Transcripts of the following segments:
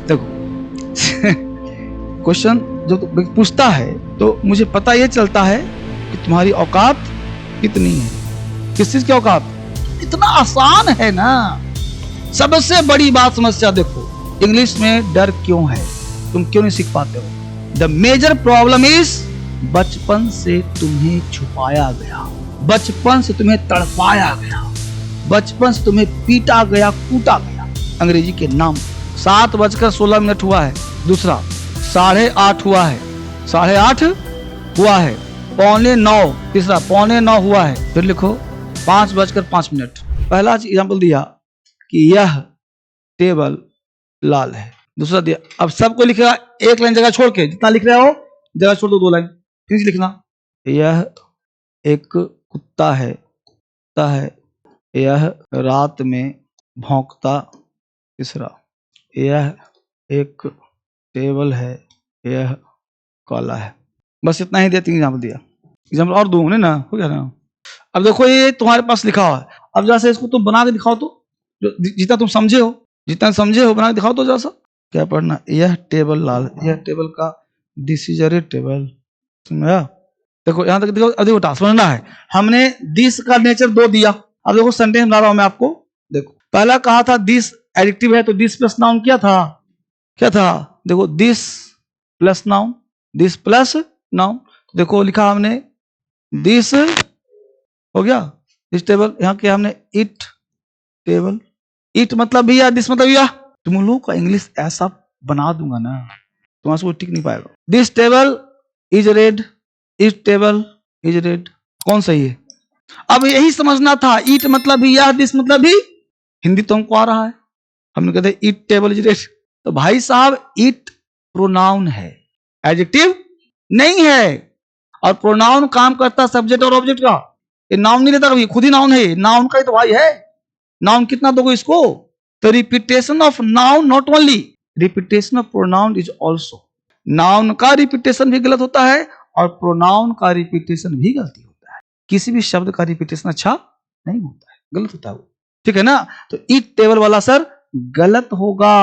देखो क्वेश्चन जब पूछता है तो मुझे पता ये चलता है कि तुम्हारी औकात कितनी है। किस चीज की औकात? इतना आसान है ना। सबसे बड़ी बात समस्या देखो, इंग्लिश में डर क्यों है, तुम क्यों नहीं सीख पाते हो? द मेजर प्रॉब्लम इज बचपन से तुम्हें छुपाया गया, बचपन से तुम्हें तड़पाया गया, बचपन से तुम्हें पीटा गया, कूटा गया अंग्रेजी के नाम। 7:16 हुआ है। दूसरा 8:30 हुआ है, 8:30 हुआ है, 8:45। तीसरा 8:45 हुआ है। फिर लिखो 5:05। पहला एग्जाम्पल दिया कि यह टेबल लाल है। दूसरा दिया, अब सबको लिखेगा एक लाइन जगह छोड़ के, जितना लिख रहे हो जगह छोड़ दो 2 लाइन। फिर लिखना यह एक कुत्ता है, कुत्ता है, यह रात में भौंकता। तीसरा यह एक टेबल है, यह काला है। बस इतना ही दिया, 3 एग्जाम्पल दिया। एग्जाम्पल और दूंगे ना, हो गया ना। अब देखो ये तुम्हारे पास लिखा हुआ है, अब जैसे इसको तुम बना के दिखाओ तो, जितना तुम समझे हो, जितना समझे हो बना के दिखाओ तो जैसा। क्या पढ़ना? यह टेबल लाल, यह टेबल का, दिस इज अ टेबल। समझा? देखो यहां तक देखो। अब देखो टास्क समझना है। हमने दिस का नेचर 2 दिया। अब देखो सेंटेंस बना रहा हूं मैं आपको। देखो पहला कहा था दिस एडजेक्टिव है तो दिस प्लस नाउन क्या था? क्या था? देखो this plus noun, this plus noun. देखो लिखा हमने दिस, हो गया दिस टेबल। यहां किया हमने इट टेबल। इट मतलब भी या दिस मतलब या। तुम लोगों का इंग्लिश ऐसा बना दूंगा ना, तुम्हारे को टिक नहीं पाएगा। This table is red, it table is red. कौन सही है? अब यही समझना था, ईट मतलब भी या, दिस मतलब भी। हिंदी तो हमको आ रहा है, हमने कहते ईट टेबल इज रेड। तो भाई साहब ईट प्रोनाउन है, एडजेक्टिव नहीं है। और प्रोनाउन काम करता सब्जेक्ट और ऑब्जेक्ट का, ये नाउन नहीं लेता कभी, खुद ही नाउन है। नाउन का ही तो भाई है। नाउन कितना दोगे इसको? तो repetition of noun not only, repetition of pronoun is also. Noun का रिपीटेशन भी गलत होता है और प्रोनाउन का रिपीटेशन भी गलती होता है। किसी भी शब्द का रिपीटेशन अच्छा नहीं होता है, गलत होता है वो। ठीक है ना? तो ईट टेबल वाला सर गलत होगा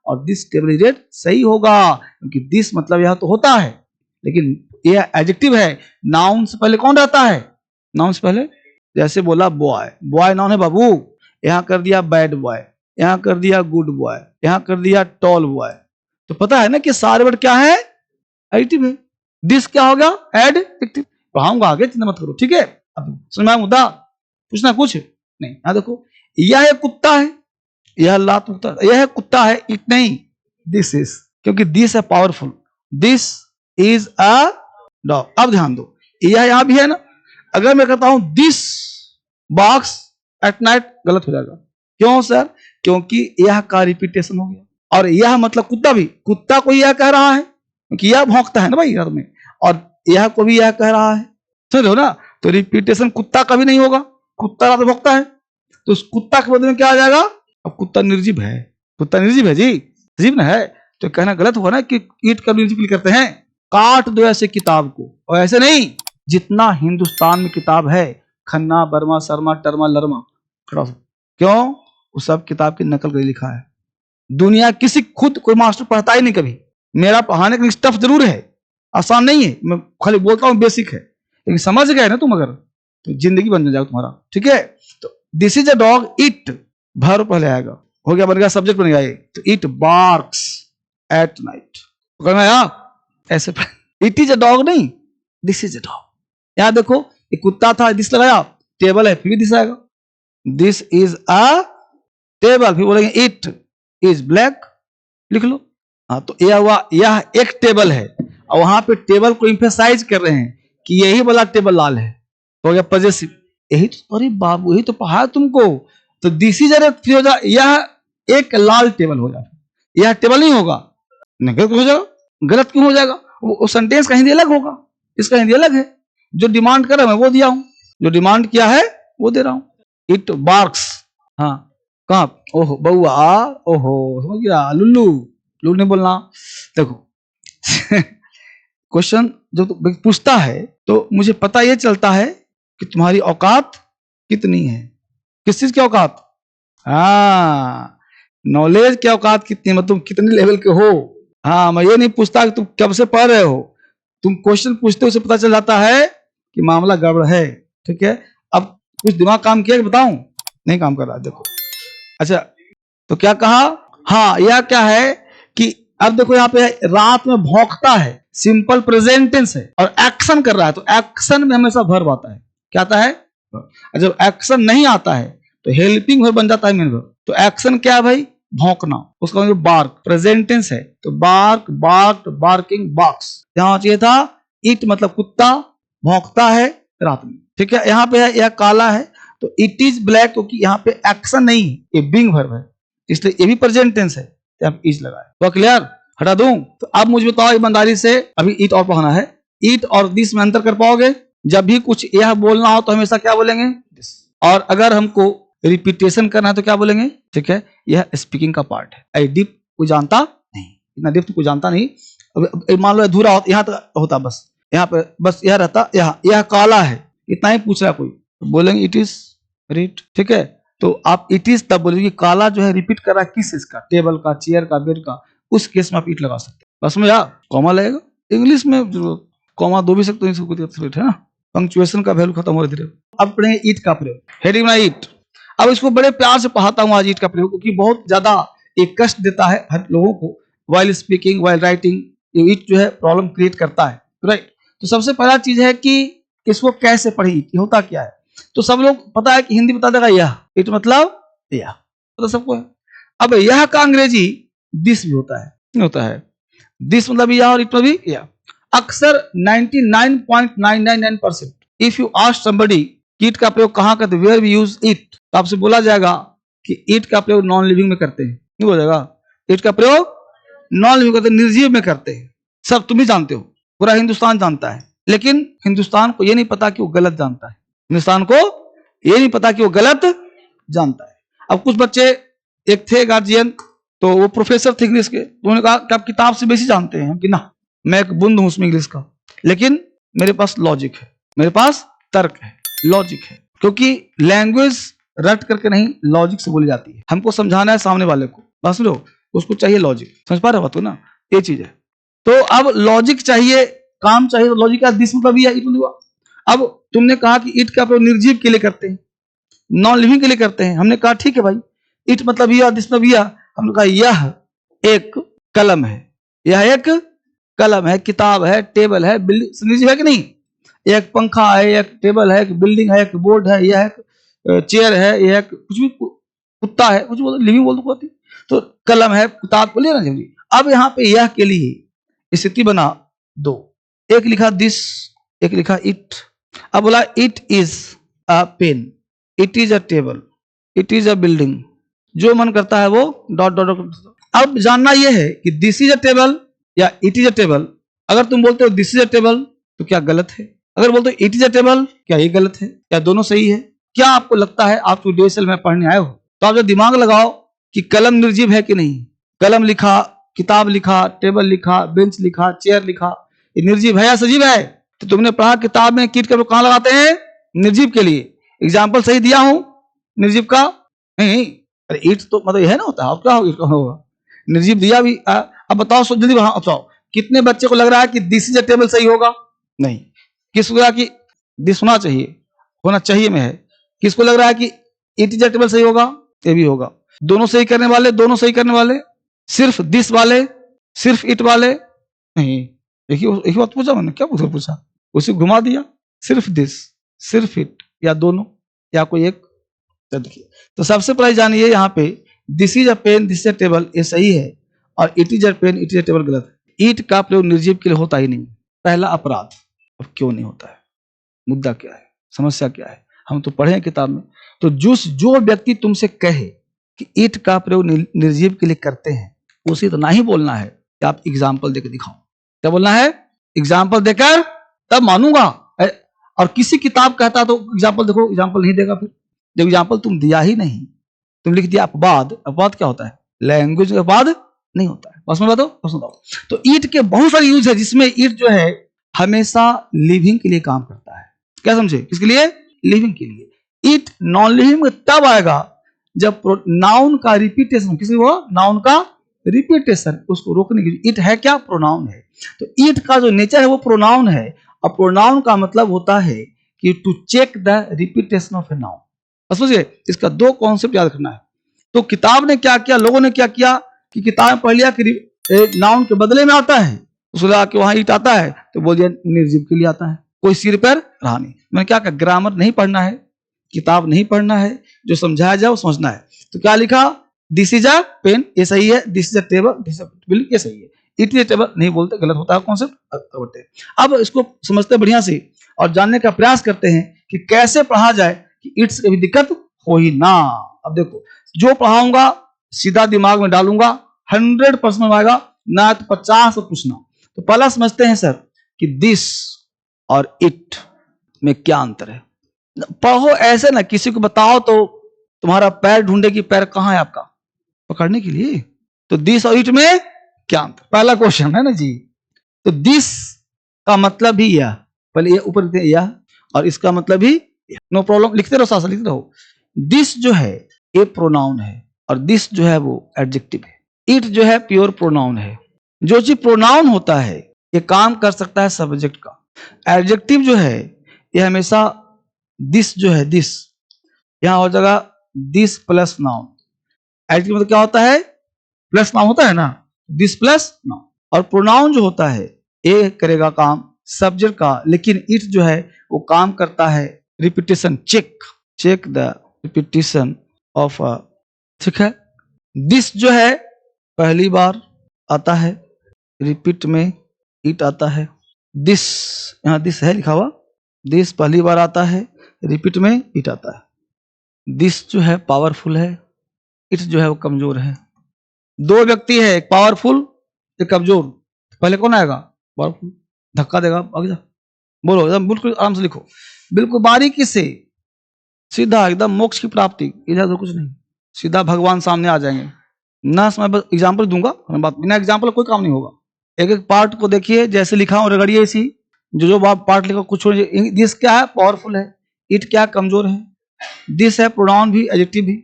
और दिस टेबल इज रेड सही होगा, क्योंकि दिस मतलब यह तो होता है, लेकिन यह एडजेक्टिव है। नाउन से पहले कौन रहता है? नाउन से पहले जैसे बोला बॉय, बॉय नाउन है बाबू, यहां कर दिया बैड बॉय, यहां कर दिया गुड बॉय, यहां कर दिया टॉल बॉय। तो पता है ना कि सारे वर्ड क्या है? एडजेक्टिव है। दिस क्या हो गया? एडजेक्टिव। पढ़ाऊंगा आगे, चिंता मत करो। ठीक है? अब समझ में आया मुद्दा? पूछना कुछ नहीं। यहां देखो, यह एक कुत्ता है, यह लात कुत्ता, यह कुत्ता है, इट नहीं, दिस इज, क्योंकि दिस है powerful. This is a dog. अब ध्यान दो, यह यहां भी है ना। अगर मैं कहता हूं दिस बॉक्स एट नाइट, गलत हो जाएगा। क्यों सर? क्योंकि यह का रिपीटेशन हो गया, और यह मतलब कुत्ता भी, कुत्ता को यह कह रहा है क्योंकि यह भौंकता है ना भाई घर में, और यह को भी यह कह रहा है। समझ लो ना? तो रिपीटेशन कुत्ता का भी नहीं होगा, कुत्ता रात भौंकता है, तो उस कुत्ता के बदले में क्या आ जाएगा? अब कुत्ता निर्जीव है, कुत्ता निर्जीव है जी, जीव न है। तो कहना गलत हुआ ना कि ईट का निर्जीव करते हैं। काट दो ऐसे किताब को, और ऐसे नहीं, जितना हिंदुस्तान में किताब है, खन्ना बर्मा शर्मा टर्मा लर्मा, क्यों? वो सब किताब की नकल कर लिखा है। दुनिया किसी, खुद कोई मास्टर पढ़ता ही नहीं कभी। मेरा पढ़ाने का स्टफ जरूर है, आसान नहीं है, मैं खाली बोलता हूँ बेसिक है, लेकिन समझ गए ना तुम अगर, तो जिंदगी बन जाएगा तुम्हारा। ठीक है? तो this is a dog, it भर पहले आएगा, हो गया, बन गया, सब्जेक्ट बन गया ये। तो इट बार्क्स एट नाइट, करना यार ऐसे। इट इज अ डॉग नहीं, दिस इज अ डॉग। यहां देखो, एक कुत्ता था, दिस लगाया, टेबल है, फिर भी दिस आएगा। दिस इज अ टेबल, फिर बोलेंगे इट इज ब्लैक, लिख लो। हाँ, तो यह हुआ, यह एक टेबल है, और वहां पे टेबल को इंफेसाइज कर रहे हैं कि यही वाला टेबल लाल है, तो हो गया पॉजेसिव। यही तो, अरे बाबू यही तो पढ़ा तुमको। तो दिस इज फिर हो जाए, यह एक लाल टेबल हो जाए, यह टेबल नहीं होगा, गलत हो जाएगा। गलत क्यों हो जाएगा? वो सेंटेंस का हिंदी अलग होगा, इसका हिंदी अलग है। जो डिमांड कर रहा है मैं वो दिया हूं, जो डिमांड किया है वो दे रहा हूं। इट बार्क्स, हाँ कहा, ओहो बउआ, ओहो समझ गया, लुल्लू, लुल्लू नहीं बोलना। देखो क्वेश्चन जब पूछता है तो मुझे पता ये चलता है कि तुम्हारी औकात कितनी है। किस चीज की औकात? हाँ, नॉलेज की औकात कितनी, मतलब तुम कितने लेवल के हो। हाँ, मैं ये नहीं पूछता कि तुम कब से पढ़ रहे हो, तुम क्वेश्चन पूछते हो, उसे पता चल जाता है कि मामला गड़बड़ है। ठीक है, अब कुछ दिमाग काम किया कि बताऊं? नहीं काम कर रहा, देखो। अच्छा, तो क्या कहा? हाँ, यह क्या है कि अब देखो यहाँ पे रात में भौंकता है, सिंपल प्रेजेंट टेंस है, और एक्शन कर रहा है, तो एक्शन में हमेशा वर्ब आता है। क्या आता है? जब एक्शन नहीं आता है तो हेल्पिंग वर्ब बन जाता है मेन वर्ब। तो एक्शन क्या है भाई? भौंकना, उसका मतलब बार्क, प्रेजेंट टेंस है, तो बार्क, बार्क, बार्किंग, बॉक्स। यहाँ चाहिए था इट, मतलब कुत्ता भौंकता है रात में। ठीक है, यहाँ पे है यह काला है, तो इट इज ब्लैक, क्योंकि यहाँ पे एक्शन नहीं है, ये बिंग वर्ब है, इसलिए ये भी प्रेजेंट टेंस है, तो आप इज लगाए। तो क्लियर? हटा दूं? तो अब मुझे बताओ ईमानदारी से, अभी ईट और पढ़ना है, ईट और दिस में अंतर कर पाओगे? जब भी कुछ यह बोलना हो तो हमेशा क्या बोलेंगे? दिस। और अगर हमको रिपीटेशन करना है तो क्या बोलेंगे? ठीक है, यह स्पीकिंग का पार्ट है। आई डीप कोई जानता नहीं, इतना डीप तो कोई जानता नहीं। अब मान लो अधूरा होता, यहाँ तक होता, बस यहाँ पे बस यह रहता, यह काला है, इतना ही पूछ रहा कोई, तो बोलेंगे इट इज रेड। ठीक है, तो आप इट इज तब बोलेंगे, काला जो है रिपीट कर रहा है किस चीज का? टेबल का, चेयर का, बेड का, उस केस में आप इट लगा सकते हैं। बस में यार कॉमा लगेगा, इंग्लिश में कॉमा दो भी सकते हैं ना, पंक्चुएशन का वैल्यू खत्म हो रही है। अब पढ़ेंगे ईट का प्रयोग, हेडिंग में ईट। अब इसको बड़े प्यार से पढ़ाता हूँ आज ईट का प्रयोग, क्योंकि बहुत ज्यादा एक कष्ट देता है हर लोगों को, वाइल स्पीकिंग, वाइल राइटिंग, ये ईट जो है प्रॉब्लम क्रिएट करता है। राइट, तो सबसे पहला चीज है कि इसको कैसे पढ़े, ईट होता क्या है? तो सब लोग पता है कि हिंदी बता देगा यह, ईट मतलब यह, तो सबको है। अब यह का अंग्रेजी दिस भी होता है, नहीं होता है? दिस मतलब यह और इट मतलब भी यह। अक्सर 99.999% if you ask somebody it का प्रयोग कहां करते, वेयर वी यूज इट, तो आपसे बोला जाएगा कि इट का प्रयोग नॉन लिविंग में करते हैं। नहीं बोला जाएगा इट का प्रयोग नॉन लिविंग करते, निर्जीव में करते हैं। सब तुम ही जानते हो, पूरा हिंदुस्तान जानता है, लेकिन हिंदुस्तान को यह नहीं पता कि वो गलत जानता है। हिंदुस्तान को ये नहीं पता कि वो गलत जानता है। अब कुछ बच्चे, एक थे गार्जियन, तो वो प्रोफेसर थे इंग्लिश के, तो उन्होंने कहा कि आप किताब से बेसी जानते हैं। कि ना, मैं एक बूंद हूं उसमें इंग्लिश का, लेकिन मेरे पास लॉजिक है, मेरे पास तर्क है, लॉजिक है, क्योंकि लैंग्वेज रट करके नहीं, लॉजिक से बोली जाती है। हमको समझाना है सामने वाले को, बस लो, उसको चाहिए लॉजिक। समझ पा रहे हो तो ना, ये चीज है। तो अब लॉजिक चाहिए, काम चाहिए, तो लॉजिक का दिस मतलब इट मतलब। अब तुमने कहा कि इट का प्रयोग निर्जीव के लिए करते हैं, नॉन लिविंग के लिए करते हैं। हमने कहा ठीक है भाई, इट मतलब यह, दिस मतलब यह। हमने कहा यह एक कलम है, यह एक कलम है, किताब है, टेबल है, बिल्डिंग निर्जीव है कि नहीं? एक पंखा है, एक टेबल है, एक बिल्डिंग है, एक बोर्ड है, यह एक चेयर है, यह एक कुछ भी, कुत्ता है, कुछ बोल लिविंग बोल दो, तो कलम है, किताब बोलिए ना जल्दी। अब यहाँ पे यह के लिए स्थिति बना दो, एक लिखा दिस, एक लिखा इट। अब बोला it is a pen, it is a table, it is a building, जो मन करता है वो डॉट डॉट डॉट। अब जानना यह है कि दिस इज अ टेबल या इट इज अ टेबल। अगर तुम बोलते हो दिस इज अ टेबल तो क्या गलत है? अगर बोलते हो इट इज अ टेबल, क्या ये गलत है? क्या दोनों सही है? क्या आपको लगता है? आप DSL में पढ़ने आए हो तो आप जो दिमाग लगाओ कि कलम निर्जीव है कि नहीं। कलम लिखा, किताब लिखा, टेबल लिखा, बेंच लिखा, चेयर लिखा, ये निर्जीव है या सजीव है? तो तुमने पढ़ा किताब में कीट का प्रयोग कहां लगाते हैं? निर्जीव के लिए। एग्जाम्पल सही दिया हूं निर्जीव का? नहीं, अरे ईट तो मतलब यह है ना होता है, क्या होगा निर्जीव दिया भी। अब बताओ जल्दी, बताओ कितने बच्चे को लग रहा है कि दिस इज अ टेबल सही होगा? नहीं। किसको लग रहा है कि दिस होना चाहिए, होना चाहिए में है? किसको लग रहा है कि इट इज अ टेबल सही होगा? ये भी होगा। दोनों सही करने वाले, दोनों सही करने वाले, सिर्फ दिस वाले, सिर्फ इट वाले नहीं। एक ही बात पूछा मैंने, क्या पूछा? उसे घुमा दिया, सिर्फ दिस, सिर्फ इट, या दोनों, या कोई एक। देखिए, तो सबसे पहले जानिए यहाँ पे this is a pen, this is a table, ये सही है, और it is a pen, it is a table गलत है। ईट का प्रयोग निर्जीव के लिए होता ही नहीं, पहला अपराध। अब क्यों नहीं होता है? मुद्दा क्या है? समस्या क्या है? हम तो पढ़े हैं किताब में। तो जो व्यक्ति तुमसे कहे कि ईट का प्रयोग निर्जीव के लिए करते हैं, उसे तो नहीं बोलना है कि आप एग्जाम्पल देकर दिखाओ। क्या बोलना है? एग्जाम्पल देकर तब मानूंगा। और किसी किताब कहता तो एग्जाम्पल देखो, एग्जाम्पल नहीं देगा। फिर जब एग्जाम्पल तुम दिया ही नहीं, तुम लिख दिया अपवाद। अपवाद क्या होता है? लैंग्वेज का अपवाद नहीं होता है। बस में बताओ। तो ईट के बहुत सारे यूज है, जिसमें ईट जो है हमेशा लिविंग के लिए काम करता है। क्या समझे? किसके लिए? लिविंग के लिए। ईट नॉन लिविंग में तब आएगा जब नाउन का रिपीटेशन, किसी वो नाउन का रिपीटेशन, उसको रोकने के लिए। इट है क्या? प्रोनाउन है। तो इट का जो नेचर है वो प्रोनाउन है, और प्रोनाउन का मतलब होता है कि to check the repetition of a noun. समझिए, इसका दो कॉन्सेप्ट याद रखना है। तो किताब ने क्या किया, लोगों ने क्या किया कि किताब में पढ़ लिया कि नाउन के बदले में आता है, उसको लगा कि वहां ईट आता है, तो बोल दिया निर्जीव के लिए आता है, कोई सिर पर रहा नहीं। मैंने क्या कहा, ग्रामर नहीं पढ़ना है, किताब नहीं पढ़ना है, जो समझाया जाए वो समझना है। तो क्या लिखा, दिस इज अ पेन, ये सही है, this is a table, this is अ, ये सही है। इट इज टेबल नहीं बोलते, गलत होता है कॉन्सेप्ट। अब इसको समझते बढ़िया से और जानने का प्रयास करते हैं कि कैसे पढ़ा जाए कि इट्स कभी दिक्कत हो ही ना। अब देखो, जो पढ़ाऊंगा सीधा दिमाग में डालूंगा, 100% आएगा, ना तो 50 पूछना। तो पहला समझते हैं सर कि दिस और इट में क्या अंतर है। पढ़ो ऐसे ना, किसी को बताओ तो तुम्हारा पैर ढूंढे कि पैर कहां है आपका पकड़ने के लिए। तो दिस और इट में क्या अंतर, पहला क्वेश्चन है ना जी। तो दिस का मतलब भी यह, पहले ये ऊपर लिखते यह, और इसका मतलब भी नो प्रॉब्लम, लिखते रहो, साथ साथ लिखते रहो। दिस जो है ये प्रोनाउन है, और दिस जो है वो एडजेक्टिव है। इट जो है प्योर प्रोनाउन है। जो चीज प्रोनाउन होता है ये काम कर सकता है सब्जेक्ट का। एडजेक्टिव जो है ये हमेशा दिस जो है, दिस यहां हो जाएगा दिस प्लस नाउन। एडजेक्टिव मतलब क्या होता है, प्लस नाउन होता है ना, दिस प्लस नाउन। और प्रोनाउन जो होता है ये करेगा काम सब्जेक्ट का, लेकिन इट जो है वो काम करता है repetition, check the repetition of a, ठीक है। दिस जो है पहली बार आता है, रिपीट में इट आता है। दिस, यहां दिस है लिखा हुआ, दिस पहली बार आता है, रिपीट में इट आता है। दिस जो है पावरफुल है, इट जो है वो कमजोर है। दो व्यक्ति है, एक पावरफुल एक कमजोर, पहले कौन आएगा, पावरफुल, धक्का देगा, आगे जा, बोलो एकदम बिल्कुल आराम से लिखो, बिल्कुल बारीकी से, सीधा एकदम मोक्ष की प्राप्ति, इधर तो कुछ नहीं, सीधा भगवान सामने आ जाएंगे ना। मैं बस एग्जाम्पल दूंगा, बात बिना एग्जाम्पल कोई काम नहीं होगा। एक एक पार्ट को देखिए, जैसे लिखा हूं रगड़िए इसी, जो पार्ट लिखा कुछ छोड़िए। दिस क्या है, पावरफुल है। इट क्या, कमजोर है। दिस है प्रोनाउन भी, एडजेक्टिव भी।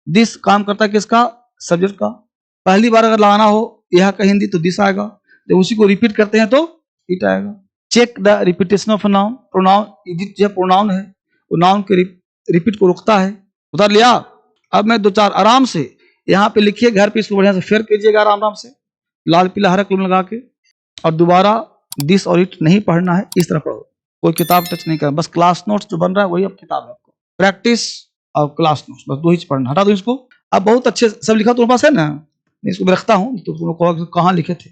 दिस काम करता है किसका, सब्जेक्ट का। पहली बार अगर लगाना हो यह का हिंदी तो दिस आएगा, जब उसी को रिपीट करते हैं तो इट आएगा। Check the repetition of noun, pronoun जो प्रोनाउन है वो नाउन के रिपीट को रोकता है। उतार लिया। अब मैं दो चार आराम से यहाँ पे लिखिए, घर पे इसको बढ़िया से फेयर कीजिएगा आराम आराम से, लाल पीला हरा कलम लगा के। और दोबारा दिस और इट नहीं पढ़ना है, इस तरह पढ़ो, कोई किताब टच नहीं करना, बस क्लास नोट्स जो बन रहा है वही अब किताब है आपको, प्रैक्टिस और क्लास नोट्स, बस दो ही पढ़ना। हटा दो इसको। अब बहुत अच्छे सब लिखा तुम्हारे पास है ना, इसको मैं रखता हूँ, तो तुम लोग कहाँ लिखे थे,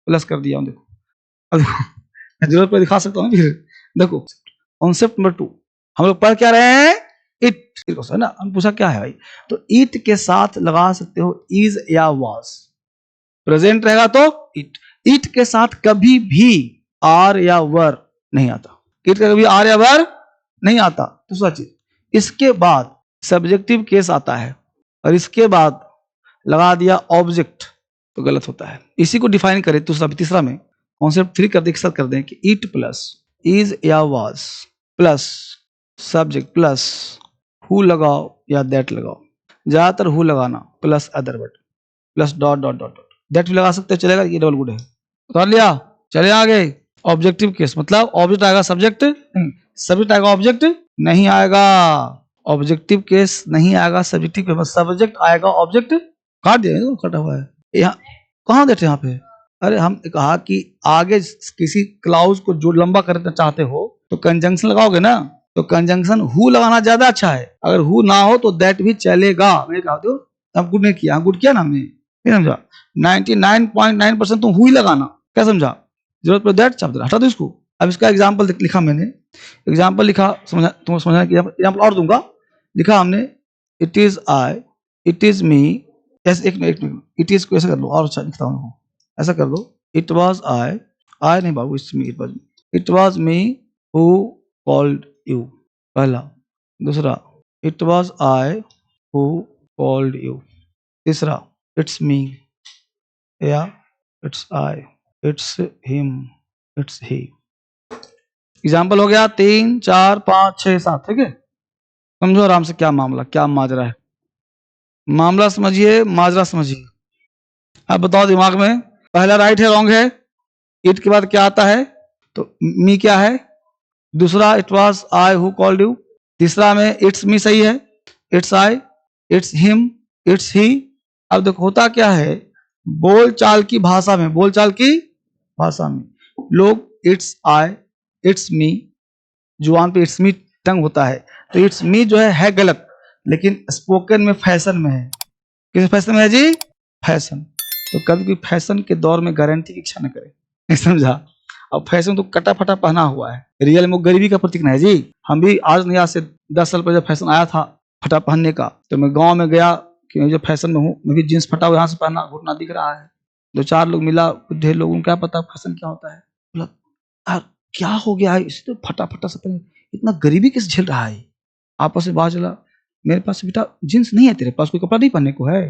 प्लस कर दिया हूँ, देखो। अब देखो जरूरत पर दिखा सकता हूँ फिर। देखो कॉन्सेप्ट नंबर 2 हम लोग पढ़ क्या रहे हैं, इट है ना। हम पूछा क्या है भाई, तो इट के साथ लगा सकते हो इज या वाज, प्रेजेंट रहेगा तो इट। इट के साथ कभी भी आर या वर नहीं आता, इट का कभी आर या वर नहीं आता। दूसरा चीज, इसके बाद सब्जेक्टिव केस आता है, और इसके बाद लगा दिया ऑब्जेक्ट तो गलत होता है। इसी को डिफाइन करें तीसरा में, कॉन्सेप्ट 3 कर दे, एक साथ कर दें कि इट प्लस इज या was plus subject plus who लगाओ या दैट लगाओ, ज्यादातर हु लगाना, plus other word, plus dot dot dot dot, that भी लगा सकते हो, चलेगा, ये डबल गुड है। उतार लिया, चले आगे। ऑब्जेक्टिव केस मतलब ऑब्जेक्ट आएगा सब्जेक्ट नहीं, सब्जेक्ट आएगा ऑब्जेक्ट नहीं आएगा। ऑब्जेक्टिव केस नहीं आएगा सब्जेक्टिव केस, सब्जेक्ट आएगा ऑब्जेक्ट। काट दिया, कटा हुआ है यहाँ, कहाँ देते यहाँ पे। अरे हम कहा कि आगे किसी क्लाउज को जो लंबा करना चाहते हो तो कंजंक्शन लगाओगे ना, तो कंजंक्शन हु लगाना ज्यादा अच्छा है। अगर हु ना हो तो दैट भी चलेगा। मैं कहा दो, अब गुड नहीं किया, गुड किया ना हमने, नहीं समझा। 99.9% तुम हु ही लगाना, क्या समझा, जरूरत पर दैट चाप, हटा दो इसको। अब इसका एग्जाम्पल लिखा मैंने, एग्जाम्पल लिखा, समझा तुम समझना कि एग्जाम्पल और दूंगा। लिखा हमने it is I, it is me, ऐसे एक मिनट, इट इज को ऐसा कर लो, और अच्छा लिखता हूँ, ऐसा कर लो, इट वॉज आई नहीं बाबू, it was me who called you, पहला। दूसरा, it was I who called you. तीसरा, इट्स मी या it's I, it's him, it's he. Example हो गया 3 4 5 6 7, ठीक है। समझो आराम से क्या मामला, क्या माजरा है। मामला समझिए, माजरा समझिए। अब बताओ दिमाग में, पहला राइट है, रॉन्ग है? इट के बाद क्या आता है? तो मी क्या है? दूसरा it was I who called you. तीसरा में इट्स मी सही है, it's I, it's him, it's ही। अब देखो होता क्या है, बोलचाल की भाषा में, बोलचाल की भाषा में लोग इट्स आई, इट्स मी, जुबान पे इट्स मी टंग होता है, तो इट्स मी जो है गलत, लेकिन स्पोकन में फैशन में है। किस फैशन में है जी? फैशन। तो कभी भी फैशन के दौर में गारंटी की इच्छा न करें, नहीं समझा? अब फैशन तो कटा फटा पहना हुआ है, रियल में गरीबी का प्रतीक नहीं है जी। हम भी आज नहीं, आज से 10 साल पहले जब फैशन आया था फटा पहनने का, तो मैं गांव में गया कि मैं जो फैशन में हूँ, मैं भी जींस फटा हुआ यहाँ से पहना, घुटना दिख रहा है। 2-4 लोग मिला, ढेर लोगों को क्या पता फैशन क्या होता है। बोला यार क्या हो गया है, इसे तो फटा फटा सब इतना गरीबी कैसे झेल रहा है। आपस में बात चला, मेरे पास बेटा जींस नहीं है, तेरे पास कोई कपड़ा नहीं पहनने को है,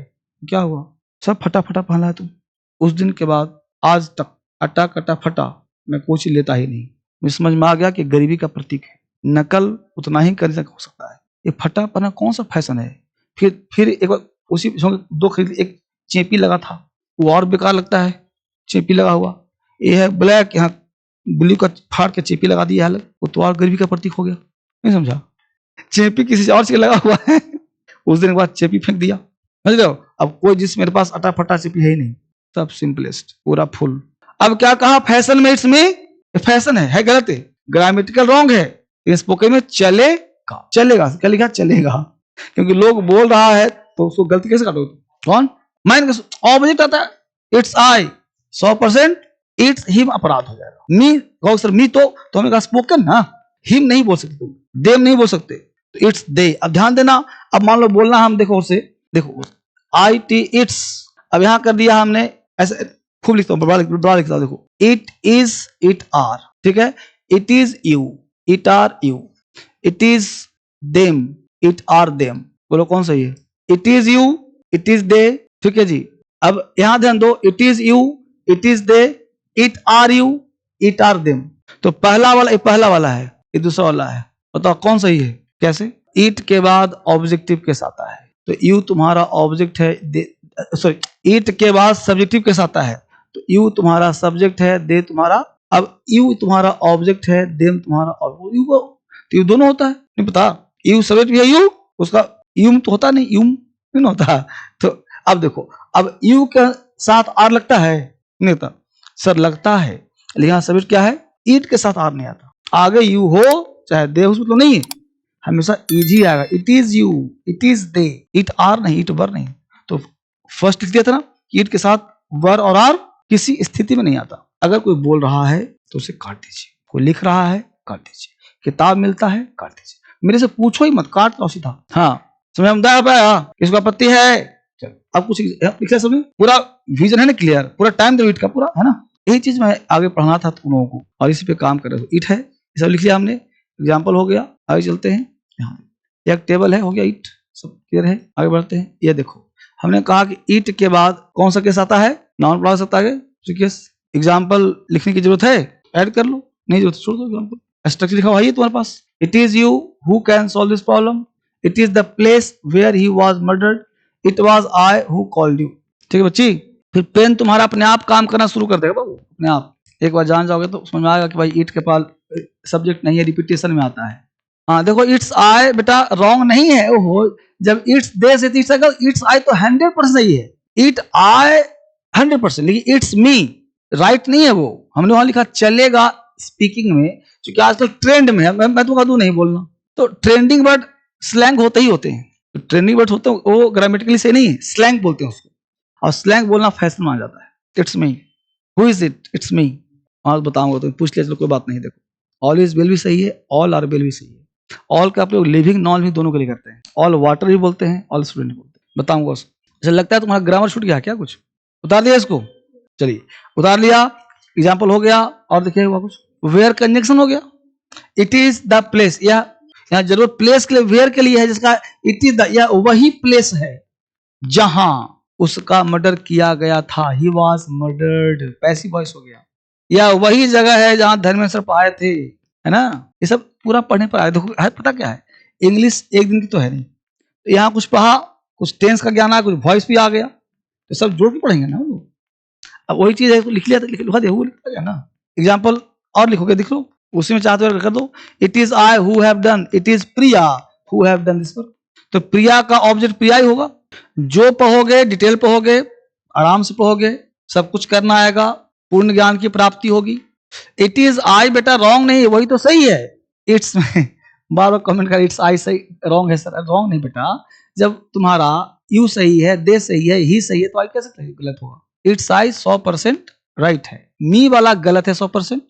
क्या हुआ, सब फटा फटा पहना है तुम। उस दिन के बाद आज तक अटा कटा फटा मैं कोई चीज लेता ही नहीं। मुझे समझ में आ गया कि गरीबी का प्रतीक है, नकल उतना ही करने तक हो सकता है, ये फटा पहना कौन सा फैशन है। फिर एक बार उसी दो खरीद, एक चेपी लगा था, वो और बेकार लगता है, चेपी लगा हुआ, ये है ब्लैक, यहाँ ब्लू का फाड़ के चेपी लगा दिया है, वो तो और गरीबी का प्रतीक हो गया, नहीं समझा? चेपी किसी और चीज लगा हुआ है, उस दिन के बाद चेपी फेंक दिया, समझ रहे हो? अब कोई जिस मेरे पास अटा फटा चेपी है ही नहीं, सब सिंपलेस्ट पूरा फुल। अब क्या कहा, फैशन में इट्स मी, फैशन है गलत है, ग्रामेटिकल रॉन्ग है। स्पोकन में चलेगा, चलेगा क्या लिखा, चलेगा, क्योंकि लोग बोल रहा है तो उसको गलती कैसे काटोगे? कौन? माइंड का ऑब्जेक्ट आता है इट्स आई, 100% इट्स हिम अपराध हो जाएगा। मी कहो सर, मी तो हमें कहा स्पोकन ना, हिम नहीं बोल सकते तुम, देम नहीं बोल सकते, तो इट्स दे। अब ध्यान देना, अब मान लो बोलना हम, देखो उसे, देखो आई टी इट्स, अब यहां कर दिया हमने ऐसे, खूब लिखता हूं, बड़ा लिखता हूं, देखो इट इज, इट आर, ठीक है, it is you, it are you, it is them, it are them, बोलो कौन सही है? It is you, it is they, ठीक है जी। अब यहां ध्यान दो, it is you, it is they, it are you, it are them, तो पहला वाला है, ये दूसरा वाला है, बताओ कौन सही है? कैसे? इट के बाद ऑब्जेक्टिव के साथ आता है, तो यू तुम्हारा ऑब्जेक्ट है, सॉरी, इट के बाद सब्जेक्टिव के साथ आता है, तो यू तुम्हारा सब्जेक्ट है, दे तुम्हारा, अब यू तुम्हारा ऑब्जेक्ट है, देम तुम्हारा ऑब्जेक्ट, यू तो यू दोनों होता है, नहीं पता? यू सब्जेक्ट भी है, यू उसका यूम तो होता नहीं, यूम नहीं होता। तो अब देखो, अब यू के साथ आर लगता है, नहीं होता सर, लगता है, लेकिन यहाँ सब्जेक्ट क्या है, इट के साथ आर नहीं आता, आगे यू हो चाहे दे हो, मतलब नहीं है, हमेशा इज ही आएगा, it is you, it is they, it are नहीं, इट वर नहीं। तो फर्स्ट लिख दिया था ना, इट के साथ वर और आर किसी स्थिति में नहीं आता। अगर कोई बोल रहा है तो उसे काट दीजिए, कोई लिख रहा है काट दीजिए, किताब मिलता है काट दीजिए, मेरे से पूछो ही मत, काट लो सीधा। हाँ समझ में आ पाया? किसको आपत्ति है? चलो अब कुछ लिखा समझ, पूरा विजन है ना क्लियर, पूरा टाइम दो इट का पूरा, है ना? यही चीज मैं आगे पढ़ना था तुम लोगों को, और इसी पे काम कर रहे हो। इट है, ये सब लिख लिया हमने, एग्जाम्पल हो गया। आगे चलते हैं, यहाँ एक टेबल है, हो गया इट, सब क्लियर है। आगे बढ़ते हैं, ये देखो हमने कहा कि ईट के बाद कौन सा केस आता है, नाउन प्लस आता है केस। एग्जाम्पल लिखने की जरूरत है, ऐड कर लो, नहीं जरूरत छोड़ दो। एग्जाम्पल स्ट्रक्चर लिखा हुआ है तुम्हारे पास, it is you who can solve this problem, it is the place where he was murdered, it was I who called you. ठीक है बच्ची, फिर पेन तुम्हारा अपने आप काम करना शुरू कर देगा बाबू, अपने आप। एक बार जान जाओगे तो समझ में आएगा कि भाई ईट के पास सब्जेक्ट नहीं है, रिपीटेशन में आता है। हाँ देखो, इट्स आई बेटा रॉन्ग नहीं है, ओहो, जब इट्स दे से इट्स आई तो 100% सही है, इट आई 100%, लेकिन इट्स मी राइट नहीं है वो। हमने वहां लिखा चलेगा स्पीकिंग में, क्योंकि आजकल ट्रेंड में है, मैं तो कहूँ नहीं बोलना, तो ट्रेंडिंग वर्ड स्लैंग होते ही होते हैं, तो ट्रेंडिंग वर्ड होते हैं वो ग्रामेटिकली सही नहीं है, स्लैंग बोलते हैं उसको, और स्लैंग बोलना फैशन माना जाता है। It's me, who is it, it's me, और बताऊंगा तो पूछ लिया, चलो कोई बात नहीं। देखो ऑल इज वेल भी सही है, ऑल आर वेल भी सही है। ऑल का आप लोग लिविंग नॉन भी दोनों के लिए करते हैं, ऑल वाटर भी बोलते हैं, ऑल स्टूडेंट भी बोलते हैं। बताऊंगा अच्छा लगता है तुम्हारा ग्रामर छूट गया क्या, कुछ उतार दिया इसको? चलिए उतार लिया, एग्जाम्पल हो गया, और देखिए हुआ कुछ, वेयर कंजंक्शन हो गया, इट इज द प्लेस, या यहाँ जरूरत प्लेस के लिए वेयर के लिए है, जिसका इट इज द, या वही प्लेस है जहां उसका मर्डर किया गया था, he was murdered, passive voice हो गया, या वही जगह है जहां धर्मेंद्र पाए थे, है ना? ये सब पूरा पढ़ने पर आए। देखो है पता क्या है, इंग्लिश एक दिन की तो है नहीं, तो यहाँ कुछ पढ़ा कुछ टेंस का ज्ञान आ, कुछ वॉइस भी आ गया, तो सब जोड़ के पढ़ेंगे ना वो। अब वही चीज है, लिख लिया लिखा दे, वो लिखा ना। एग्जाम्पल और लिखोगे, देख लो, उसी में चाहते हो कर दो। It is I who have done, it is Priya who have done this work. तो प्रिया का ऑब्जेक्ट प्रिया ही होगा। जो पढ़ोगे, डिटेल पढ़ोगे, आराम से पढ़ोगे, सब कुछ करना आएगा, पूर्ण ज्ञान की प्राप्ति होगी। इट इज आई बेटा रॉन्ग नहीं है, वही तो सही है। इट्स में बार बार कमेंट कर, इट्स आई सही रॉन्ग है सर, रॉन्ग नहीं बेटा। जब तुम्हारा यू सही है, दे सही है, ही सही है, तो आई कैसे गलत होगा? इट्स आई 100% राइट है, मी वाला गलत है 100%।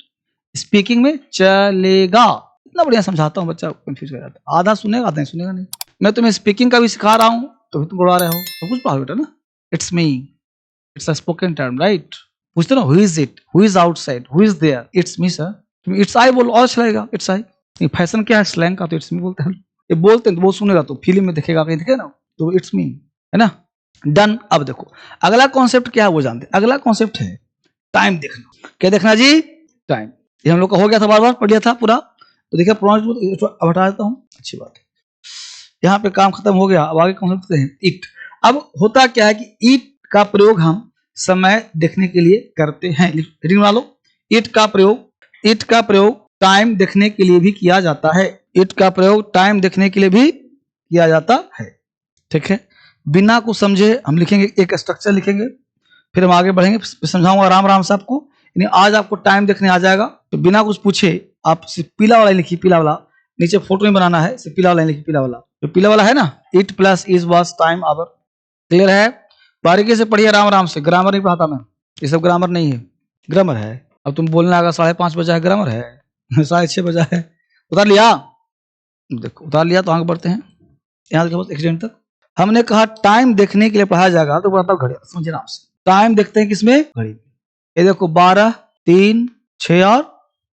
स्पीकिंग में चलेगा। इतना बढ़िया समझाता हूँ, बच्चा कंफ्यूज हो जाता है, आधा सुनेगा आधा नहीं सुनेगा नहीं। मैं तुम्हें स्पीकिंग का भी सिखा रहा हूँ तो तुम उड़ा रहे हो, तो कुछ पढ़ो बेटा ना। It's me, it's a spoken term, right? पूछते ना, who is it, who is outside, who is there, it's me sir. तुम इट्स आई बोलो और चलेगा, इट्स आई। ये फैशन क्या है स्लैंग का, तो इट्स मी बोलते हैं। ये बोलते हैं तो वो सुनेगा, तो फिल्म में देखेगा, कहीं दिखेगा ना, तो इट्स मी, है ना। डन। अब देखो अगला कॉन्सेप्ट क्या है वो जानते हैं। अगला कॉन्सेप्ट है टाइम देखना। क्या देखना जी? टाइम। ये हम लोग का हो गया था, बार बार पढ़ लिया था पूरा। तो देखिए प्रोनाउंस अब हटा देता हूँ, अच्छी बात है। यहाँ पे काम खत्म हो गया, अब आगे कॉन्सेप्ट है इट। अब होता क्या है कि इट का प्रयोग हम समय देखने के लिए करते हैं। रीडिंग बना लो। इट का प्रयोग टाइम देखने के लिए भी किया जाता है। इट का प्रयोग टाइम देखने के लिए भी किया जाता है। ठीक है, बिना कुछ समझे हम लिखेंगे, एक स्ट्रक्चर लिखेंगे, फिर हम आगे बढ़ेंगे, समझाऊंगा आराम आराम से आपको। यानी आज आपको टाइम देखने आ जाएगा, तो बिना कुछ पूछे आप सिर्फ पीला वाला लिखिए, पीला वाला नीचे फोटो में बनाना है, सिर्फ पीला वाला लिखिए, पीला वाला, तो पीला वाला है ना, it plus is was time hour. Clear है? बारीकी से पढ़िए आराम आराम से, ग्रामर नहीं पढ़ाता मैं, ये सब ग्रामर नहीं है, ग्रामर है। अब तुम बोलने आएगा 5:30 बजा है, ग्रामर है 6:30 बजा है। उतार लिया? देखो उतार लिया, तो आगे बढ़ते हैं। यहाँ देखो एक्सीडेंट तक हमने कहा टाइम देखने के लिए पढ़ाया जाएगा, तो बताओ घड़ी, समझिए आराम से। टाइम देखते हैं किसमें? घड़ी में। ये देखो 12, 3, 6 और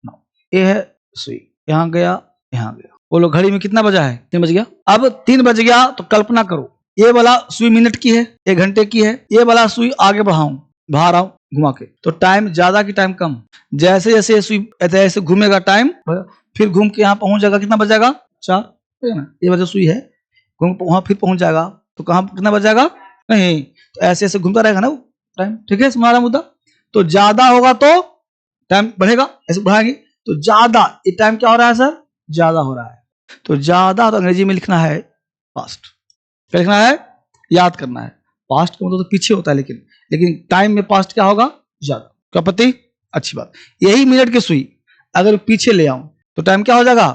9, ये है सुई, यहाँ गया यहाँ गया। बोलो घड़ी में कितना बजा है? 3 बज गया। अब 3 बज गया तो कल्पना करो, ये वाला सुई मिनट की है, 1 घंटे की है, ये वाला सुई आगे बढ़ाऊं, बाहर आऊं घुमा के, तो टाइम ज्यादा की टाइम कम। जैसे जैसे सुई ऐसे घूमेगा टाइम, फिर घूम के यहाँ पहुंच जाएगा, कितना बजाएगा? 4, ये वजह सुई है, घूम वहां फिर पहुंच जाएगा, तो कहाँ कितना बच जाएगा? नहीं, तो ऐसे ऐसे घूमता रहेगा ना वो टाइम। ठीक है, तुम्हारा मुद्दा। तो ज्यादा होगा तो टाइम बढ़ेगा, ऐसे बढ़ाएंगे तो ज्यादा। ये टाइम क्या हो रहा है सर? ज्यादा हो रहा है। तो ज्यादा तो अंग्रेजी में लिखना है पास्ट। क्या लिखना है? याद करना है। पास्ट का मतलब तो पीछे होता है, लेकिन टाइम में पास्ट क्या होगा? ज्यादा। क्या पति? अच्छी बात। यही मिनट की सुई अगर पीछे ले आऊं तो टाइम क्या हो जाएगा?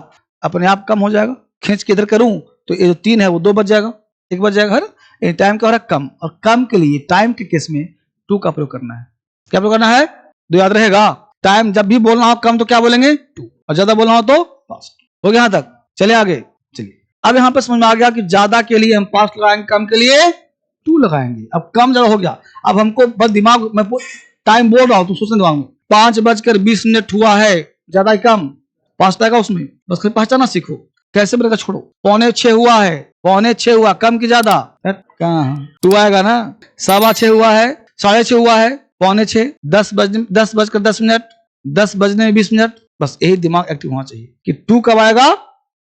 अपने आप कम हो जाएगा। खींच के इधर करूं तो ये जो 3 है वो 2 बच जाएगा, 1 बच जाएगा, है ना। टाइम क्या हो रहा है? कम। और कम के लिए टाइम के केस में 2 का प्रयोग करना है। क्या प्रयोग करना है? 2 याद रहेगा। टाइम जब भी बोलना हो कम तो क्या बोलेंगे? 2, और ज्यादा बोलना हो तो पास्ट। हो गया यहाँ तक? चले आगे। चलिए अब यहाँ पर समझ में आ गया कि ज्यादा के लिए हम पास्ट लगाएंगे, कम के लिए 2 लगाएंगे। अब कम ज्यादा हो गया, अब हमको बस दिमाग में टाइम बोल रहा हूं, तुम सोचने दिमाग में 5:20 हुआ है, ज्यादा कम पास्ट आएगा उसमें, बस खाली पहचाना सीखो। कैसे बनेगा छोड़ो। 5:45 हुआ है, 5:45 हुआ, कम की ज्यादा? कहाँ 2 आएगा ना। 6:15 हुआ है, 6:30 हुआ है, 5:45, 10:10, 10 बजने में 20 मिनट, बस यही दिमाग एक्टिव होना चाहिए कि 2 कब आएगा,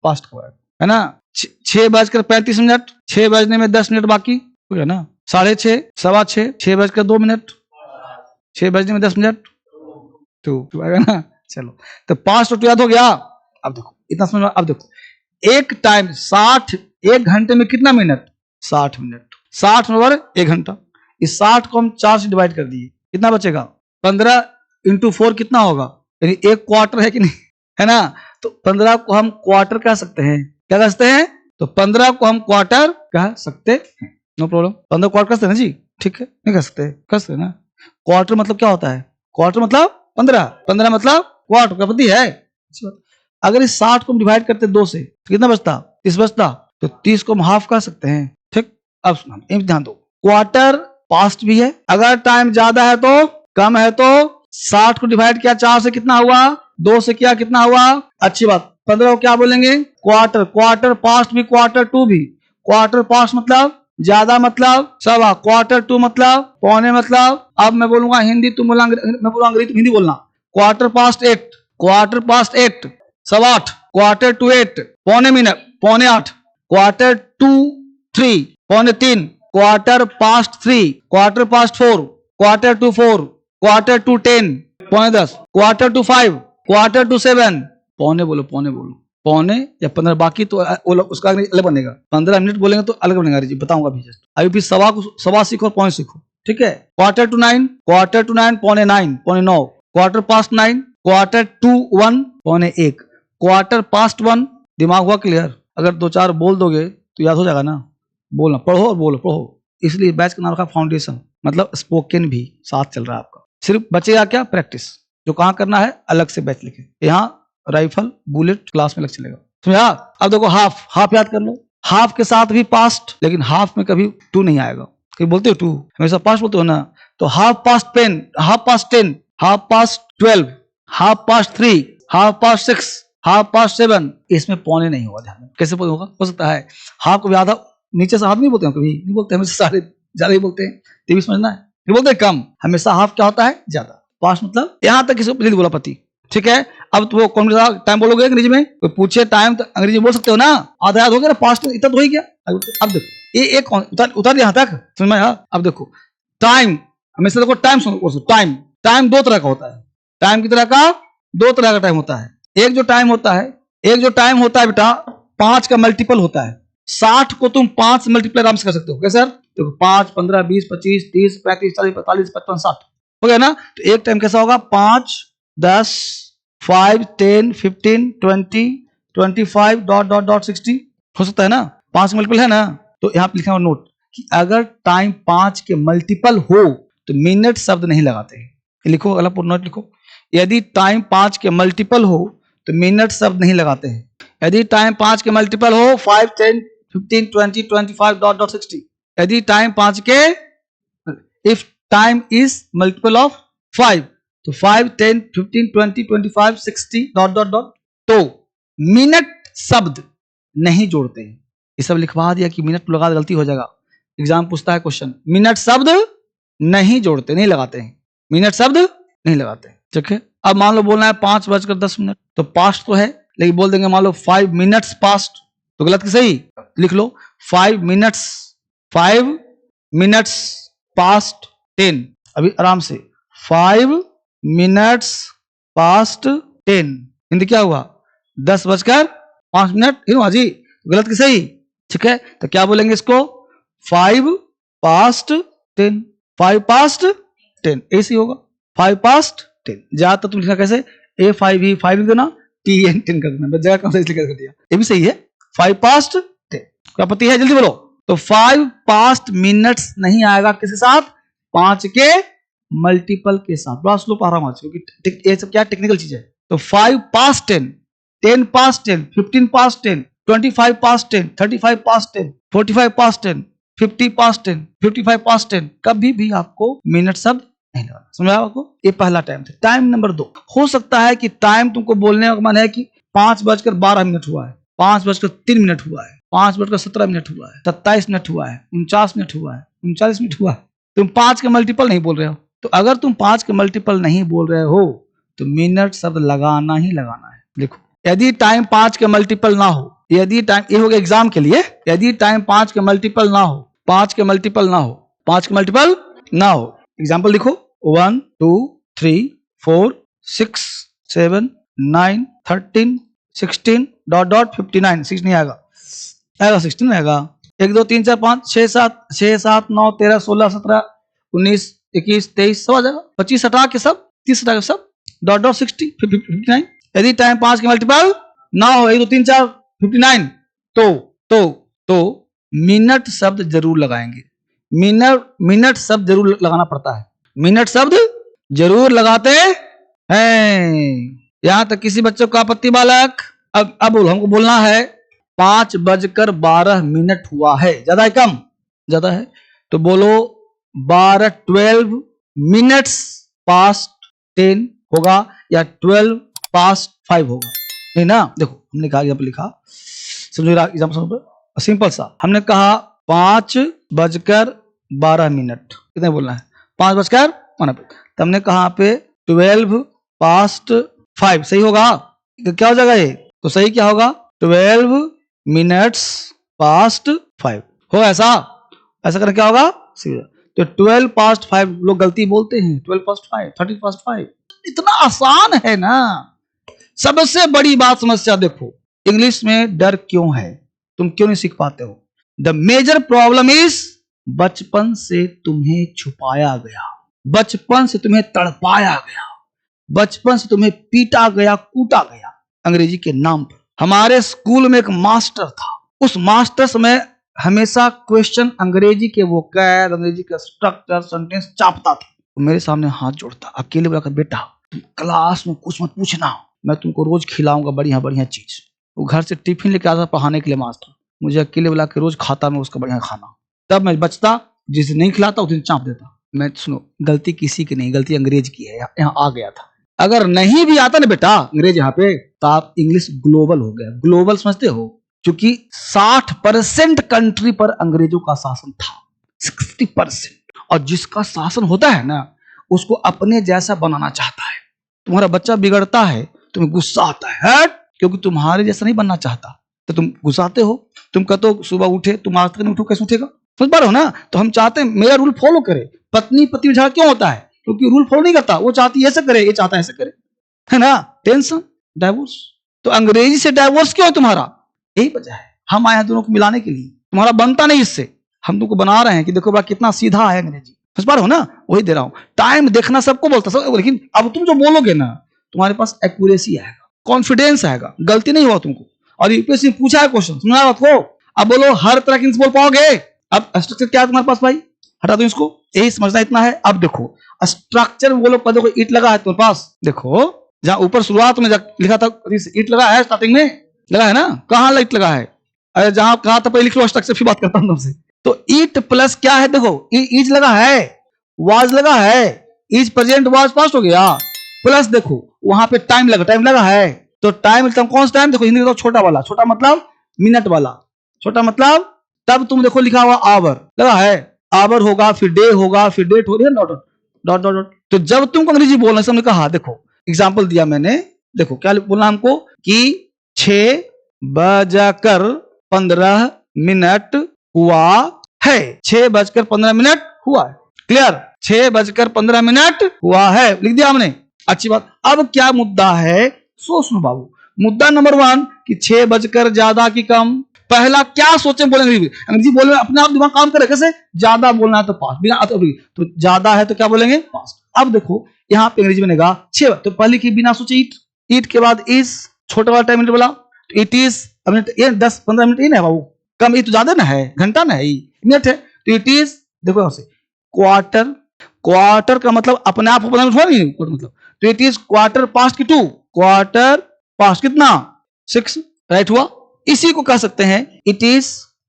पास्ट कब आएगा, है ना। 6:35, 6 बजने में 10 मिनट बाकी हो गया ना। 6:30, 6:15, 6:02, 6 बजने में 10 मिनट, 2 आएगा ना। चलो तो पास्ट और 2 याद हो गया। अब देखो इतना समझ, अब देखो एक टाइम 60, 1 घंटे में कितना मिनट? 60 मिनट। 60 ओवर 1 घंटा। इस 60 को हम 4 से डिवाइड कर दिए, कितना बचेगा? 15 × 4 कितना होगा? यानी 1 क्वार्टर है कि नहीं, है ना। तो 15 को हम क्वार्टर कह सकते हैं। क्या कह सकते हैं? तो 15 को हम क्वार्टर कह सकते हैं, नो प्रॉब्लम। 15 क्वार्टर कह सकते हैं ना जी, ठीक है, नहीं कह सकते? कह सकते ना। क्वार्टर मतलब क्या होता है? क्वार्टर मतलब 15, 15 मतलब क्वार्टर का पति है। अगर इस 60 को हम डिवाइड करते 2 से तो कितना बचता? 30 बचता। तो 30 को हम हाफ कर सकते हैं, ठीक। अब ध्यान दो, क्वार्टर पास्ट भी है, अगर टाइम ज्यादा है तो कम है तो 60 को डिवाइड किया 4 से कितना हुआ? 2 से किया कितना हुआ? अच्छी बात। 15 को क्या बोलेंगे? क्वार्टर। क्वार्टर पास्ट भी, क्वार्टर 2 भी। क्वार्टर पास्ट मतलब ज्यादा, मतलब सवा। क्वार्टर 2 मतलब पौने, मतलब। अब मैं बोलूंगा हिंदी, तुम बोला, मैं बोलूंगा अंग्रेजी, तुम हिंदी बोलना। Quarter past 8, quarter past 8, 7:15, quarter to 8, पौने मिनट, पौने 8, quarter to 3, 3:45, quarter past 3, quarter past 4, quarter to 4, quarter to 10, 10:15, quarter to 5, quarter to 7, पौने बोलो, पौने या 15, बाकी तो उसका अलग बनेगा। 15 मिनट बोलेंगे तो अलग बनेगा, जी बताऊंगा अभी जस्ट। अभी फिर सवा सीखो, पौने सीखो, ठीक है। क्वार्टर टू 9, पौने 9, पौने 9, क्वार्टर पास्ट 9, क्वार्टर टू 1, पौने 1, क्वार्टर पास्ट 1। दिमाग हुआ क्लियर? अगर 2-4 बोल दोगे तो याद हो जाएगा ना। बोलना, पढ़ो और बोलो, पढ़ो। इसलिए बैच का नाम रखा फाउंडेशन, मतलब स्पोकन भी साथ चल रहा है आपका। सिर्फ बचेगा क्या? प्रैक्टिस। जो कहाँ करना है अलग से बैच लिखे, यहाँ राइफल बुलेट क्लास में लग चलेगा, समझा? अब देखो हाफ याद कर लो। हाफ के साथ भी पास्ट, लेकिन हाफ में कभी टू नहीं आएगा। कभी बोलते हो टू? हमेशा पास्ट बोलते हो ना। तो half past 10, half past 10, half past 12, half past 3, half past 6, half past 7। इसमें पौने नहीं होगा, ध्यान। कैसे होगा? हो सकता है हाफ को भी आधा नीचे से हाफ नहीं बोलते हैं, कभी नहीं बोलते, हमेशा सारे ज्यादा ही बोलते हैं, तो भी समझना है। नहीं बोलते कम, हमेशा हाफ क्या होता है? ज्यादा। पास्ट मतलब यहां तक किसी को बोला पति, ठीक है। अब तो कौन सा टाइम बोलोगे अंग्रेजी में? कोई पूछे टाइम तो अंग्रेजी बोल सकते हो ना। आधा याद हो गया ना, पास्ट इतना तो हो ही गया। अब देखो ये एक उतार यहां तक समझ में आया। अब देखो टाइम, हमेशा देखो टाइम, टाइम दो तरह का होता है। टाइम की तरह का दो तरह का टाइम होता है। एक जो टाइम होता है बेटा 5 का मल्टीपल होता है। 60 को तुम 5 मल्टीप्लाई आराम से कर सकते हो। कैसे सर? देखो 5, 15, 20, 25, 30, 35, 40, 45, 55, 60 हो गया ना। तो एक टाइम कैसा होगा? 5, 10, 5, 10, 15, 20, 25 ... 60 हो सकता है ना। 5 मल्टीपल है ना। तो यहाँ पे लिखा हुआ नोट कि अगर टाइम 5 के मल्टीपल हो तो मिनट शब्द नहीं लगाते हैं। लिखो, अगला नोट लिखो। यदि टाइम 5 के मल्टीपल हो तो मिनट शब्द नहीं लगाते हैं। यदि टाइम 5 के मल्टीपल हो 5, 10, 15, 20, 25 ... 60। यदि टाइम 5 के, if time is multiple of 5 तो 5, 10, 15, 20, 25, 60 ... तो मिनट शब्द नहीं जोड़ते हैं। ये सब लिखवा दिया कि मिनट लगा, गलती हो जाएगा। एग्जाम पूछता है क्वेश्चन, मिनट शब्द नहीं जोड़ते, नहीं लगाते हैं, मिनट शब्द नहीं लगाते, ठीक है। अब मान लो बोलना है 5:10 तो पास्ट तो है, लेकिन बोल देंगे मान लो 5 मिनट्स पास्ट, तो गलत कि सही? लिख लो 5 मिनट्स पास्ट 10। अभी आराम से 5 मिनट्स पास्ट 10। हिंदी क्या हुआ? 10:05 जी, गलत कि सही? ठीक है, तो क्या बोलेंगे इसको? 5 पास्ट 10, 5 पास्ट 10 ऐसे होगा। 5 पास्ट 10। ज्यादातर तुम लिखना कैसे? A5 ही 5 लिख देना, TN 10 कर देना, जगह कौन सा इसलिए कर दिया, ये भी सही है। 5 पास्ट 10 क्या पति है? जल्दी बोलो। तो 5 पास्ट मिनट्स नहीं आएगा किसके साथ? 5 के मल्टीपल के साथ। बड़ा स्लो पढ़ रहा हूं आज क्योंकि ये सब क्या टेक्निकल चीज है। तो 5 past 10, 10 past 10, 15 past 10, 25 past 10, 35 past 10, 45 past 10, 50 past 10, 55 past 10। कभी भी आपको मिनट शब्द नहीं लगाना, समझा आपको? ये पहला टाइम था। टाइम नंबर 2, हो सकता है कि टाइम तुमको बोलने का मन है कि 5:12 हुआ है, 5:03 हुआ है, 5:17 हुआ है, 27 मिनट हुआ है, 49 मिनट हुआ है, 39 मिनट हुआ है। तुम 5 के मल्टीपल नहीं बोल रहे हो। तो अगर तुम 5 के मल्टीपल नहीं बोल रहे हो तो मिनट शब्द लगाना ही लगाना है। देखो, यदि टाइम 5 के मल्टीपल ना हो, यदि टाइम, ये हो गया एग्जाम के लिए, यदि टाइम 5 के मल्टीपल ना हो, 5 के मल्टीपल ना हो, 5 के मल्टीपल ना हो, एग्जाम्पल लिखो 1, 2, 3, 4, 6, 7, 9, 13, 16 ... 59। 6 नहीं आएगा, 16 आएगा। 1, 2, 3, 4, 5, 6, 7, 9, 13, 16, 17, 19, 21, 23 सब आ जाएगा। 25 हटा के सब, 30 हटा के सब ... 60, 59। यदि टाइम 5 के मल्टीपल ना हो, 1, 2, 3, 4, 59, तो मिनट शब्द जरूर लगाएंगे। मिनट शब्द जरूर लगाना पड़ता है, मिनट शब्द जरूर लगाते हैं। यहां तक किसी बच्चों का आपत्ति बालक? अब बोलो, हमको बोलना है 5:12 हुआ है, ज्यादा है कम? ज्यादा है, तो बोलो 12 मिनट्स पास्ट 10 होगा या 12 पास्ट 5 होगा? नहीं ना। देखो हमने कहा, यहाँ पर लिखा, समझो एग्जाम्पल सिंपल सा। हमने कहा 5:12 कितने बोलना है? 5:12। तो हमने कहा पे 12 पास्ट 5 सही होगा? तो क्या हो जाएगा ये? तो सही क्या होगा? 12 मिनट्स पास्ट 5 होगा ऐसा? ऐसा करना क्या होगा? तो 12 past 5 लोग गलती बोलते हैं, 12 past 5, 13 past 5, इतना आसान है ना। सबसे बड़ी बात समस्या देखो, इंग्लिश में डर क्यों है, तुम क्यों नहीं सीख पाते हो? द मेजर प्रॉब्लम इज बचपन से तुम्हें छुपाया गया, बचपन से तुम्हें तड़पाया गया, बचपन से तुम्हें पीटा गया, कूटा गया अंग्रेजी के नाम पर। हमारे स्कूल में एक मास्टर था, उस मास्टर में हमेशा क्वेश्चन अंग्रेजी के वोकैब, अंग्रेजी का स्ट्रक्चर, सेंटेंस चापता था। मेरे सामने हाथ जोड़ता, अकेले बोला, बेटा तुम क्लास में कुछ मत पूछना, मैं तुमको रोज खिलाऊंगा बढ़िया बढ़िया चीज। वो घर से टिफिन लेके आता पढ़ाने के लिए मास्टर, मुझे अकेले बुला के रोज खाता मैं उसका बढ़िया खाना। तब मैं बचता, जिस दिन नहीं खिलाता उस दिन चाप देता। मैं सुनो, गलती किसी की नहीं, गलती अंग्रेज की है, यहाँ आ गया था। अगर नहीं भी आता ना बेटा अंग्रेज यहाँ पे, तो आप इंग्लिश ग्लोबल हो गया। ग्लोबल समझते हो? क्योंकि 60% कंट्री पर अंग्रेजों का शासन था, 60%। और जिसका शासन होता है ना, उसको अपने जैसा बनाना चाहता है। तुम्हारा बच्चा बिगड़ता है, तुम्हें गुस्सा आता है, क्योंकि तुम्हारे जैसा नहीं बनना चाहता, तो तुम गुस्साते हो। तुम कहते हो सुबह उठे, तुम आज तक नहीं उठो, कैसे उठेगा? समझ पा रहे हो ना? तो हम चाहते हैं मेरा रूल फॉलो करे। पत्नी पति में झगड़ा क्यों होता है? क्योंकि रूल फॉलो नहीं करता, वो चाहती है ऐसे करे, ये चाहता है ऐसे करे, है ना? Tension, divorce. तो अंग्रेजी से डाइवोर्स क्यों है तुम्हारा? यही वजह है। हम आए हैं दोनों को मिलाने के लिए, तुम्हारा बनता नहीं इससे, हम तुमको बना रहे हैं कि देखो भाई कितना सीधा है अंग्रेजी। समझ पा रहे हो ना? वही दे रहा हूं। टाइम देखना सबको बोलता सब, लेकिन अब तुम जो बोलोगे ना, तुम्हारे पास एक्यूरेसी आएगा, कॉन्फिडेंस आएगा, गलती नहीं हुआ तुमको। और यूपीएससी पूछा है क्वेश्चन, सुना बात को? अब बोलो हर तरह की बोल पाओगे? अब स्ट्रक्चर क्या है तुम्हारे पास भाई? हटा दो इसको, यही समझना इतना है। अब देखो स्ट्रक्चर में बोलो, देखो ईट लगा है तुम्हारे पास, देखो जहां ऊपर शुरुआत में लिखा था ईट लगा है, स्टार्टिंग में लगा है ना, कहां ईट लगा है? अरे जहां कहा था पहले लिख लो, स्ट्रक्चर फिर बात करता हूं तुमसे। तो ईट प्लस क्या है? देखो ईज लगा है, वाज लगा है, इज प्रेजेंट वाज पास्ट हो गया, प्लस देखो वहां पे टाइम लगा है। तो टाइम कौन सा टाइम? देखो हिंदी में छोटा वाला, छोटा मतलब मिनट वाला, छोटा मतलब, तब तुम देखो लिखा हुआ आवर लगा है, आवर होगा, फिर डे होगा, फिर डेट हो रही है, डॉट डॉट डॉट डॉट। तो जब तुमको अंग्रेजी बोलना है, हमने कहा देखो एग्जाम्पल दिया मैंने, देखो क्या बोलना हमको कि 6:15 हुआ है, 6:15 हुआ है। क्लियर? 6:15 हुआ है, लिख दिया हमने। अच्छी बात। अब क्या मुद्दा है? सुनो बाबू, मुद्दा नंबर 1 कि 6 बजकर ज्यादा की कम। पहला क्या सोचे बोलेंगे? अंग्रेजी बोलने अपने आप दिमाग काम करे। कैसे? ज्यादा बोलना है तो पास्ट, बिना तो ज्यादा है तो क्या बोलेंगे? पास्ट। अब देखो यहाँ पे अंग्रेजी बनेगा 6, तो पहले की बिना सोचे ईट, ईट के बाद इज, छोटा वाला टाइम मिनट बोला, तो इट इज, ये 10-15 मिनट ही ना है बाबू, कम, ये तो ज्यादा ना है, घंटा ना है, मिनट है। तो इट इज, देखो यहाँ से क्वार्टर, क्वार्टर का मतलब अपने आप हुआ नहीं मतलब, तो इट इज क्वार्टर पास्ट की 2, क्वार्टर पास्ट कितना? 6, राइट हुआ। इसी को कह सकते हैं इट इज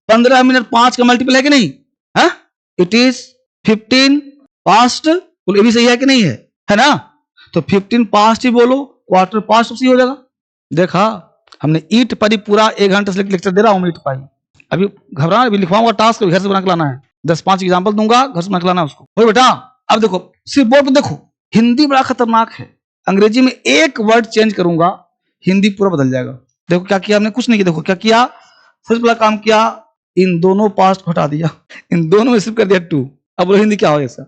15 मिनट 5 का मल्टीपल है कि नहीं? है? इट इज 15 पास्ट, बोलो ये भी सही है कि नहीं है ना? तो 15 पास्ट ही बोलो, क्वार्टर पास्ट सही हो जाएगा। देखा, हमने ईट पर ही पूरा 1 घंटे से लेक्चर दे रहा हूं, ईट पर ही। अभी घबरा, अभी लिखवाऊंगा टास्क, घर से बना के लाना है, 10-5 एग्जाम्पल दूंगा, घर से बना के लाना है उसको। हो बेटा, अब देखो सिर्फ बोर्ड पर देखो, हिंदी बड़ा खतरनाक है। अंग्रेजी में एक वर्ड चेंज करूंगा, हिंदी पूरा बदल जाएगा। देखो क्या किया हमने? कुछ नहीं किया। देखो क्या किया, सबसे बड़ा काम किया, इन दोनों पास्ट हटा दिया, इन दोनों में सिर्फ कर दिया 2। अब बोलो हिंदी क्या हो ऐसा?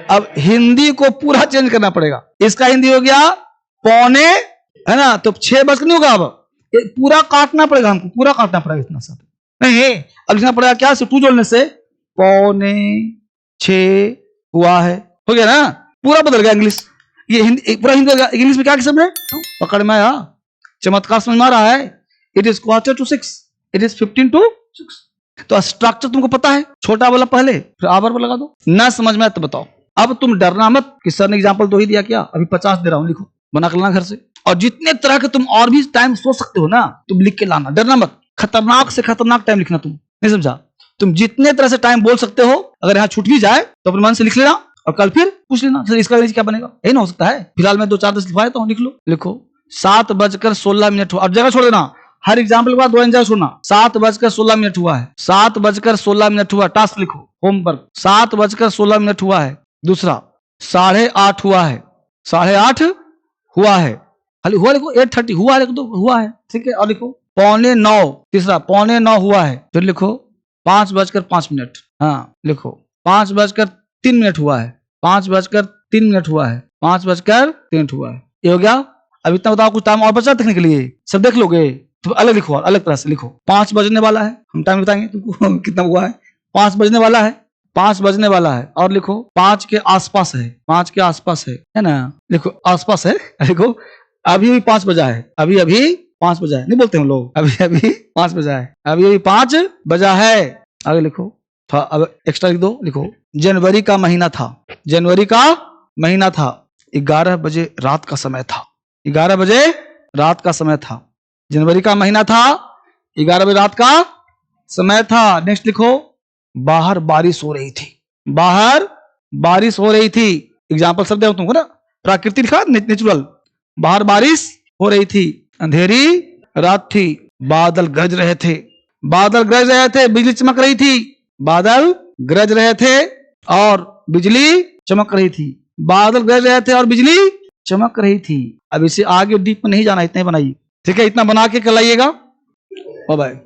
अब हिंदी को पूरा चेंज करना पड़ेगा। इसका हिंदी हो गया पौने, है ना? तो 6 बज नहीं होगा, अब पूरा काटना पड़ेगा हमको, पूरा काटना पड़ेगा इतना सब नहीं। अब लिखना पड़ेगा क्या? 2 जोड़ने से पौने 6 हुआ है, हो गया ना? पूरा बदल गया इंग्लिश, ये हिंदी पूरा हिंदी इंग्लिश में क्या किया सबने? पकड़ में आया, चमत्कार समझ में आ रहा है। It is quarter to 6, it is 15 to 6। तो स्ट्रक्चर तुमको पता है, छोटा वाला पहले, फिर आवर पर लगा दो। ना समझ में आए तो बताओ। अब तुम डरना मत कि सर ने एग्जाम्पल तो ही दिया क्या, अभी 50 दे रहा हूं, लिखो, बना के लाना घर से। और जितने तरह के तुम और भी टाइम सोच सकते हो ना, तुम लिख के लाना, डरना मत। खतरनाक से खतरनाक टाइम लिखना, तुम नहीं समझा? तुम जितने तरह से टाइम बोल सकते हो, अगर यहाँ छूट भी जाए तो अपने मन से लिख लेना, और कल फिर पूछ लेना सर इसका क्या बनेगा, यही ना हो सकता है। फिलहाल मैं 2-4-10 लिखवाए तो लिख लो, लिखो 7:16 हुआ। अब जगह छोड़ देना, हर एग्जाम्पल के बाद 2 जगह छोड़ना। 7:16 हुआ है, 7:16 हुआ, टास्क लिखो, होमवर्क। 7:16 हुआ है। दूसरा 8:30 हुआ है, 8:30 हुआ है, खाली हुआ लिखो। 8:30 हुआ लिख दो, हुआ है, ठीक है। और लिखो 8:45, तीसरा 8:45 हुआ है। फिर लिखो 5:05, हाँ लिखो 5:03 हुआ है, 5:03 हुआ है, 5:03 हुआ है। ये हो गया। अब इतना बताओ, कुछ टाइम और बचा देखने के लिए? सब देख लोगे तो अलग लिखो, और अलग तरह से लिखो। 5 बजने वाला है, हम टाइम बताएंगे तुमको कितना हुआ है। 5 बजने वाला है, 5 बजने वाला है। और लिखो 5 के आसपास है, 5 के आसपास है ना? लिखो आसपास है, लिखो अभी अभी 5 बजा है, अभी अभी 5 बजा है, नहीं बोलते हम लोग, अभी अभी 5 बजा है, अभी अभी 5 बजा है। आगे लिखो, अब एक्स्ट्रा लिख दो, लिखो जनवरी का महीना था, जनवरी का महीना था, 11 बजे रात का समय था, 11 बजे रात का समय था। जनवरी का महीना था, 11 बजे रात का समय था। नेक्स्ट लिखो बाहर बारिश हो रही थी, बाहर बारिश हो रही थी। एग्जाम्पल शब्द है तुमको ना, प्रकृति लिखा नेचुरल। बाहर बारिश हो रही थी, अंधेरी रात थी, बादल गरज रहे थे, बादल गरज रहे थे, बिजली चमक रही थी, बादल गरज रहे थे और बिजली चमक रही थी, बादल गरज रहे थे और बिजली चमक रही थी। अब इसे आगे डीप में नहीं जाना, इतना ही बनाइए, ठीक है? इतना बना के कल आइएगा। Bye bye.